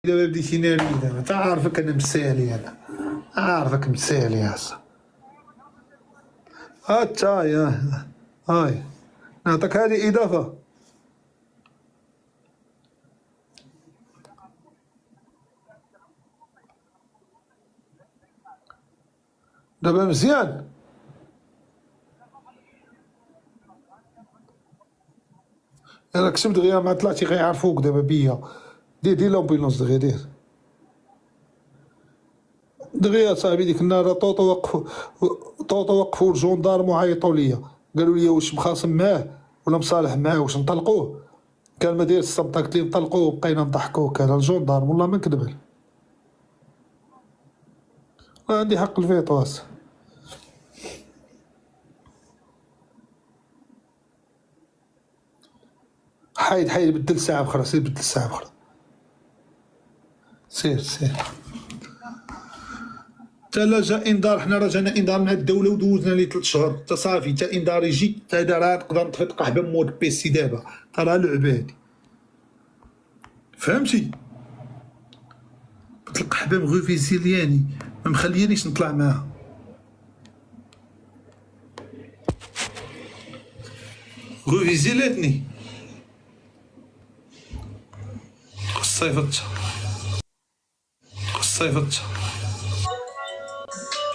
دابا بديتي ناري دابا تعرفك انا مسالي انا عارفك مسالي يا صاحبي. هاتاي هاي نعطيك هذه اضافه. دابا مزيان. انا كسبت دغيا مع طلعتي غيعرفوك دابا بيا. دير لومبيلونس دغيا دير دغيا صاحبي. ديك النهار طوطو وقفوا الجندارم وعيطوا ليا قالوا لي واش مخاصم معاه ولا مصالح معاه واش نطلقوه. كان ما داير الصمت قلت لي نطلقوه وبقينا نضحكوه. كان الجندارم والله ما نكذب. عندي حق الفيتو هسه. حيد بدل ساعة أخرى. سير بدل ساعة أخرى. سير تا لا جا انذار. حنا راه جانا انذار من الدولة ودوزنا ليه 3 شهور تا صافي. تا انذار يجي تا هذا راه نقدر نطفي قحبة مود بيسي دابا. تا راه لعبة هادي فهمتي. قلت لك قحبة مغوفيزيلياني ما مخليانيش نطلع معاها. غوفيزيلاتني صيفطتها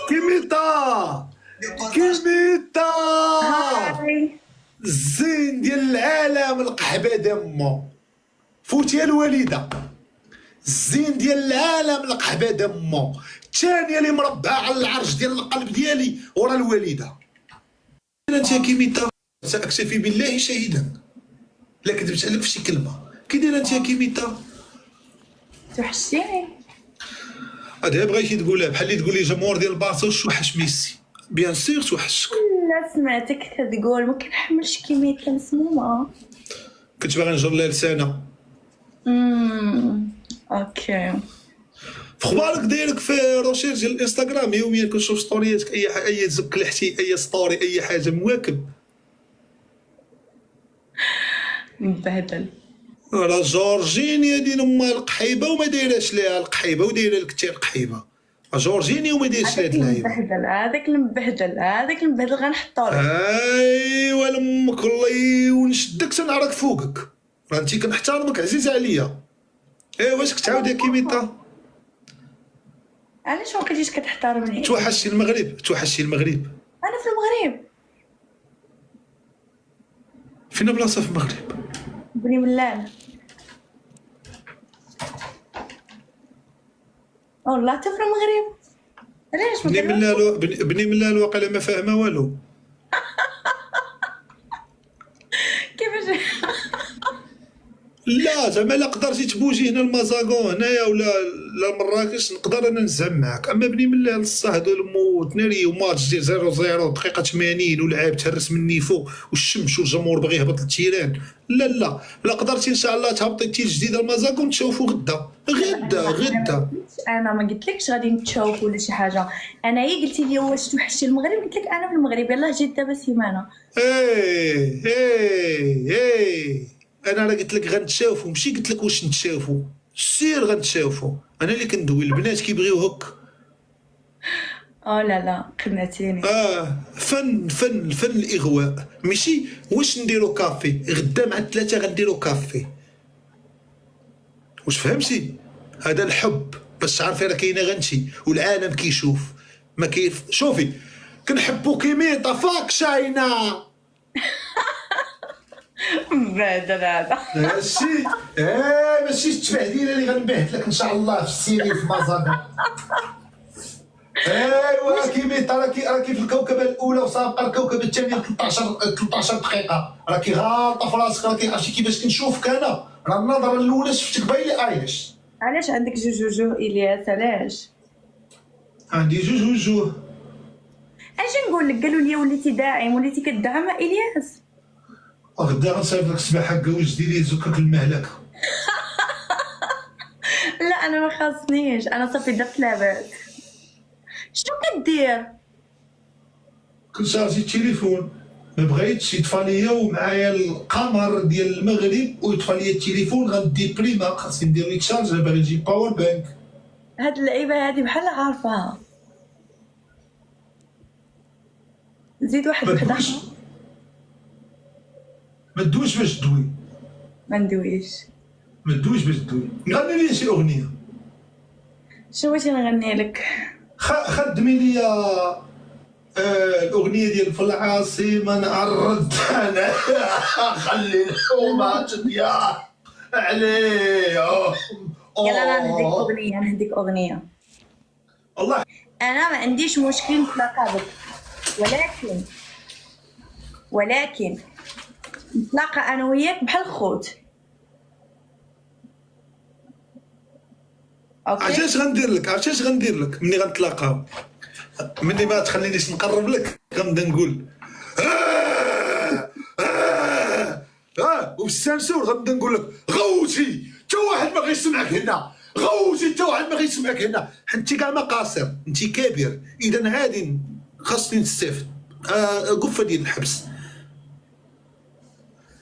كيميتا الزين ديال العالم القحبة دمو فوتي الوالدة. الزين ديال العالم القحبة دمو الثانية اللي مربعة على العرش ديال القلب ديالي ورا الوالدة. انت كيميتا سأكتفي بالله شهيدا لا كذبت عليك في شي كلمة. كي دايره انت كيميتا؟ توحشتيني. هذا بغيتي تقولها بحال اللي تقولي جمهور ديال البارسا وحش ميسي. بيان سيغ توحشك. لا سمعتك كتقول ما كنحملش كيميتا مسمومه. كنت باغي نجر لها لسانه. اوكي. في اخبارك دايرك في روشيرش ديال الانستغرام يوميا كنشوف ستورياتك اي زك لحتي اي ستوري اي حاجه مواكب. مبهدل. راه جورجينيا ديال ام القحيبه وما دايراش ليها القحيبه ودايره لك حتى القحيبه. جورجينيا وما دايرش لها اللعيبه. هذاك المبهدل غنحطو لك. ايوا لامك والله ونشدك تنعرك فوقك. راه انت كنحترمك عزيز عليا. ايوا واش كتعاود يا كيميتا؟ علاش ما بقيتيش كتحترمني؟ توحشتي المغرب. انا في المغرب. فينا بلاصه في المغرب؟ بني ملال. والله حتى في المغرب. علاش بني ملال واقيلا ما فاهمه والو. كيفاش؟ لا زعما لا قدرتي تبوجي هنا المازاغون هنايا ولا مراكش نقدر انا نزعم معاك. اما بني ملال الصح هذا الموت ناري وماتش ديال 0-0 دقيقه 80 ولعاب تهرس من النيفو والشمس والجمهور باغي يهبط للتيران. لا قدرتي ان شاء الله تهبطي تي جديده المازاغون تشوفوا غدا. انا ما قلتلكش غادي نتشوف ولا شي حاجه. انا هي قلتي لي واش توحشتي المغرب قلت لك انا في المغرب. يلاه جيت دابا سيمانه. انا راه قلت لك غنتشافوا ماشي قلت لك واش نتشافوا. سير غنتشافوا. انا اللي كندوي البنات كيبغيو هك. لا قنعتيني. فن الاغواء ماشي واش نديرو كافي. غدا مع 3 غنديرو كافي. واش فهمتي؟ هذا الحب باش تعرفي راه كاينه غنتي والعالم كيشوف ما كيف. شوفي كنحبو كيميتا فاك شاينا. مبهدل هذا. ماشي التبهديله اللي غنبهد لك ان شاء الله في السيري في مازاغا. ايوا كيميتا راكي في الكوكبه الاولى وسابقه الكوكبه الثانيه 13 دقيقه. راكي غالطه في راسك. راكي عرفتي كيفاش كنشوفك انا. راه النظره الاولى شفتك بايلي ايليش. علاش عندك جوج وجوه الياس؟ علاش عندي جوج وجوه؟ اجي نقول لك قالوا لي وليتي داعم وليتي كدعم الياس. غدا غنصايب لك السباحه كوج ديالي يزكك المهلكه. لا انا ما خاصنيش. انا صافي درت لاباس. شنو كدير؟ كنشارجي التليفون. ما بغيتش يطفى ليا ومعايا القمر ديال المغرب ويطفى ليا التليفون غنديبريما، خاصني ندير ريتشارج، باغي نجيب باور بانك. هاد اللعيبه هادي بحال عارفاها. زيد واحد وحده. ما تدويش باش تدوي، ما ندويش. ما تدويش باش تدوي. غني لي شي اغنيه. شنو بغيتي نغني لك؟ خدمي لي الاغنيه ديال في العاصمه نعرض انا خلي الحومه تضيع عليه. يلا انا نهديك اغنيه، نهديك اغنيه. والله انا ما عنديش مشكل نتلاقى بك، ولكن نتلاقى انا وياك بحال خوت. اوكي عرفتي علاش غندير لك ملي غنتلاقاو؟ ملي ما تخلينيش نقرب لك غنبدا نقول وبالسانسور غنبدا نقول لك غوتي حتى واحد ما غيسمعك هنا، غوتي حتى واحد ما غيسمعك هنا، حيت انت كاع ما قاصر، انت كبير، اذا هادي خاصني نستافد. قفه ديال الحبس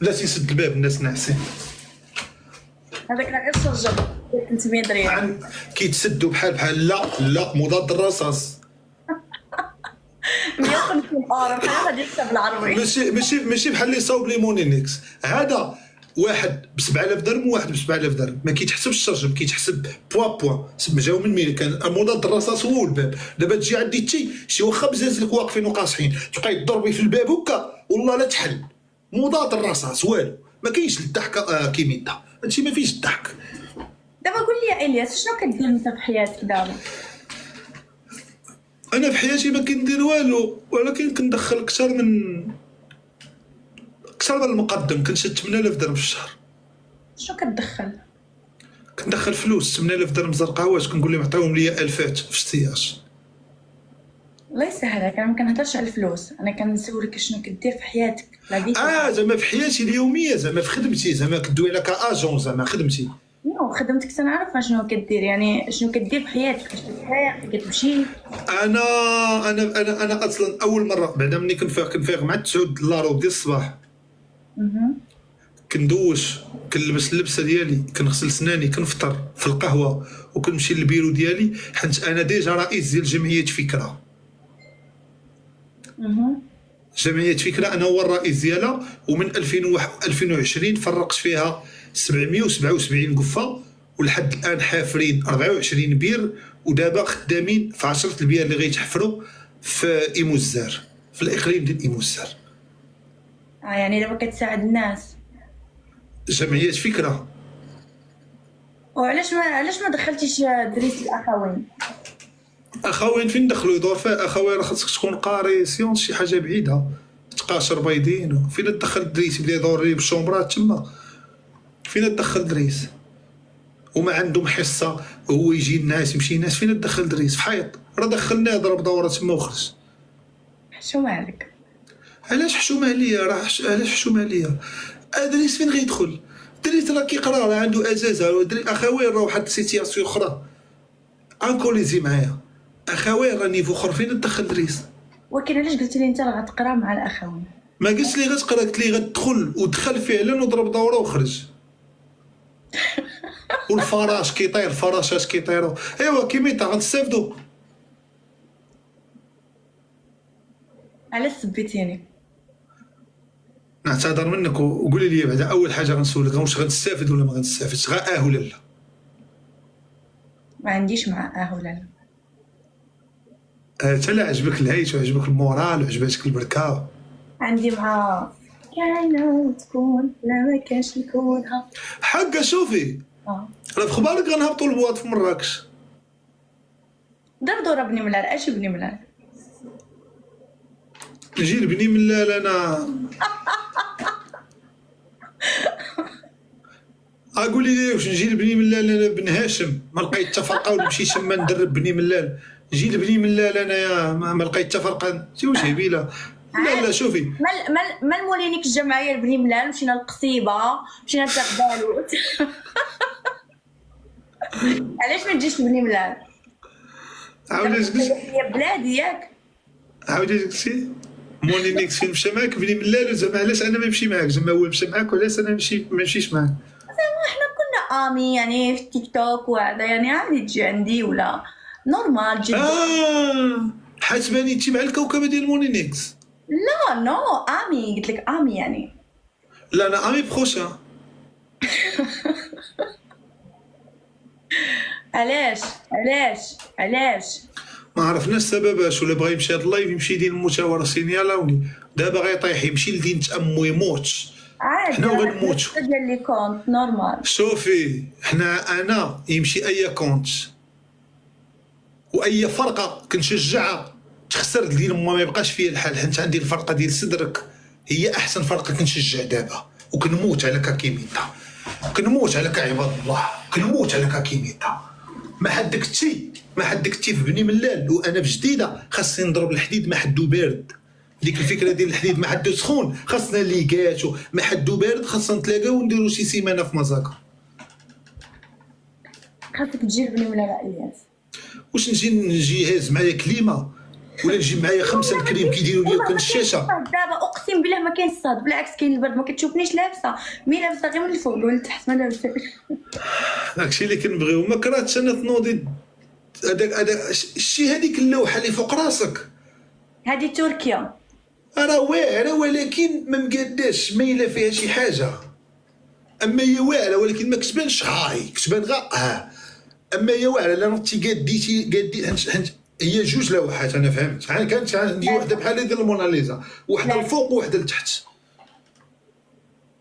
لا تيسد الباب، الناس ناعسين. هذاك راه غير شرجر 300 ريال كيتسدوا بحال لا مضاد الرصاص 150 اورو بحال غادي يكتب بالعربي. ماشي بحال اللي صاوب لي مونينيكس، هذا واحد ب 7000 درهم وواحد ب 7000 درهم، ما كيتحسبش الشرجم، كيتحسب بوا جاو من مين كان مضاد الرصاص هو الباب. دابا تجي عندي شي واخا بزاز لك واقفين وقاصحين تبقاي تضربي في الباب هكا والله لا تحل. مضاد الرصاص والو، ما كاينش الضحك كيميتا، هادشي ما فيش الضحك. دابا قول لي يا الياس شنو كدير انت في حياتك دابا؟ انا في حياتي ما كندير والو، ولكن كندخل اكثر من المقدم، كنشد 8000 درهم في الشهر. شنو كتدخل؟ كندخل فلوس 8000 درهم زرقاوات، كنقول لهم عطيوهم لي الفات في اشتياش. الله يسهلك، انا ما كنهضرش على الفلوس، انا كنسولك شنو كدير في حياتك زعما في حياتي اليوميه، زعما في خدمتي، زعما كدوي على كاجون، زعما خدمتي. خدمتك تنعرف شنو كدير، يعني شنو كدير في حياتك، فاش كتفيق كتمشي. انا اصلا اول مره بعدا ملي كنفيق مع 9 دولار وديال الصباح، كندوش، كنلبس اللبسه ديالي، كنغسل سناني، كنفطر في القهوه وكنمشي للبيرو ديالي، حيت انا ديجا رئيس ديال جمعيه فكره. جمعيه فكره انا هو الرئيس ديالها، ومن 2020 فرقت فيها 777 قفه، ولحد الان حافرين 24 بير، ودابا خدامين في 10 البيار اللي غيتحفروا في ايموزار، في الاقليم ديال ايموزار. يعني دابا كتساعد الناس. جمعيه فكره. وعلاش ما دخلتيش دريس الاخوين؟ اخوين فين دخلوا يدور فيها؟ اخوين راه خاصك تكون قاري سيونس شي حاجه بعيده، تقاشر بيضين، فين تدخل دريس يبدا يدور لي بالشومبرات تما، فين تدخل دريس؟ وما عندهم حصه، هو يجي الناس يمشي الناس، فين تدخل دريس؟ في حيط، راه دخلناه ضرب دوره تما وخرج. حشومه عليك. علاش حشومه عليا؟ علاش حشومه عليا؟ دريس فين غيدخل؟ دريس راه كيقرا، راه عنده ازازه. اخوين راه واحد سيتياسيون اخرى انكوليزي معايا، اخوين راه نيفو اخر، فين تدخل دريس؟ ولكن علاش قلت لي انت راه غتقرا مع الاخوين؟ ما قلت لي غتقرا، قلت لي غتدخل، ودخل فعلا وضرب دوره وخرج. والفراش كيطير، الفراشات كيطيروا، ايوا كيميتا غنستافدوا. علاش سبيتيني؟ نعتذر منك وقولي لي بعدا اول حاجه غنسولك، واش غنستافد ولا ما غنستافدش؟ غا ولا لا؟ ما عنديش مع ولا لا. انت لا عجبك العيش وعجبك المورال وعجبتك البركه؟ عندي مع كاينه تكون لا ما كانش نكونها حقا. شوفي راه في خبارك غنهبطوا البواط في مراكش. دور بني ملال، اش بني ملال؟ نجي لبني ملال انا. قولي لي واش نجي لبني ملال انا بن هاشم؟ ما لقيت تفرقه ونمشي شما ندرب بني ملال. نجي لبني ملال انا يا ما لقيت تفرقه. واش هبيله؟ لا شوفي ما المولينيك الجمعيه لبني ملال، مشينا للقصيبه، مشينا لتغبالوت. علاش ما تجيش لبني ملال؟ عاودي هي بلادي ياك. عاودي قلتي مونينيكس فين مشى معاك بني ملال زعما علاش انا ما نمشي معاك زعما هو مشى معاك وعلاش انا ما نمشيش معاك احنا كنا امي يعني في تيك توك وهذا يعني عادي تجي عندي ولا نورمال جدا. حاسباني انت مع الكوكبه ديال مونينيكس. لا نو امي قلت لك امي يعني. لا انا امي بروشان. علاش ما عرفناش السبب اش ولا بغا يمشي هاد اللايف يمشي يدير المشاوره سينيالاوني دابا غيطيح يمشي لدين امو يموت عادي حنا غنموتو ديال لي كونت نورمال. شوفي انا يمشي اي كونت واي فرقه كنشجعها تخسر ديال ما يبقاش فيا الحال حيت عندي الفرقه ديال صدرك هي احسن فرقه كنشجع دابا وكنموت على كاكيميتا كنموت على عباد الله كنموت على كاكيميتا ما حدكتي في بني ملال وانا في جديده خاصني نضرب الحديد ما حدو بارد ديك الفكره ديال الحديد ما حدو سخون خاصنا ليغات ما حدو بارد خاصنا نتلاقاو ونديرو شي سيمانه في مزاكا. خاصك تجي لبني ملال الياس واش نجي هاز معايا كليمه ولا نجي معايا 5 الكريم كيديروا لي كنشاشه دابا اقسم بالله ما كاين الصاد بالعكس كاين البرد ما كتشوفنيش لابسه مي لابسه غير من الفوق ولا تحت ما لابسه. داكشي اللي كنبغيو ما كرهتش انا تنوضي هذاك الشيء هذيك اللوحه اللي فوق راسك هذه تركيا راه واعره ولكن ما مقاداش مايله فيها شي حاجه اما هي واعره ولكن ما كتبانش هاي كتبان غا اما هي واعره لا نطي قادي هي جوج لوحات انا فهمت كانت عندي وحده بحال ديال الموناليزا وحده الفوق وحده لتحت.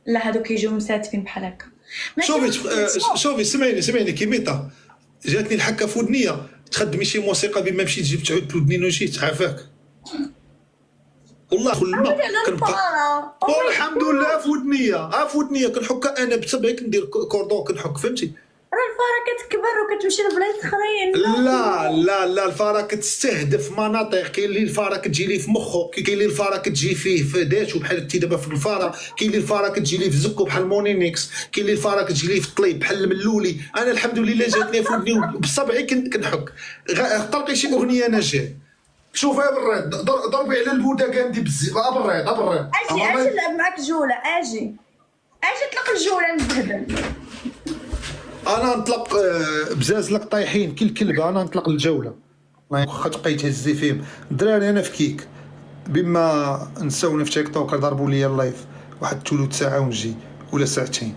لا هادو كيجيو مساتفين بحال هكا. شوفي سمعيني كيميطا جاتني الحكه في ودنيا تخدمي شي موسيقى بما مشيت جبت عود لودني وجيت عافاك والله كل ما كنبقى الحمد لله في ودنيا كنحكها انا بصبعي كندير كوردون كنحك فهمتي. راه الفاره كتكبر وكتمشي لبلايص اخرين. لا الفاره كتستهدف مناطق كاين اللي الفاره كتجي ليه في مخو كاين اللي الفاره كتجي فيه في داتو بحال انت دابا في الفاره كاين اللي الفاره كتجي ليه في زكو بحال مونينيكس كاين اللي الفاره كتجي ليه في الطليب بحال الملولي. انا الحمد لله جاتني في ودني بصبعي كنحك طلقي شي اغنيه انا جاي شوفها بالريد ضربي على البوده كندي بزاف بالريد اجي نلعب معاك جوله اجي طلق الجوله نتبهدل. انا نطلق بزازلك طايحين كل كلبه انا نطلق الجوله واخا تبقاي تهزي فيهم الدراري. انا فكيك بما نساوني في تيك توك ضربوا لي اللايف واحد 3 ساعه ونجي ولا ساعتين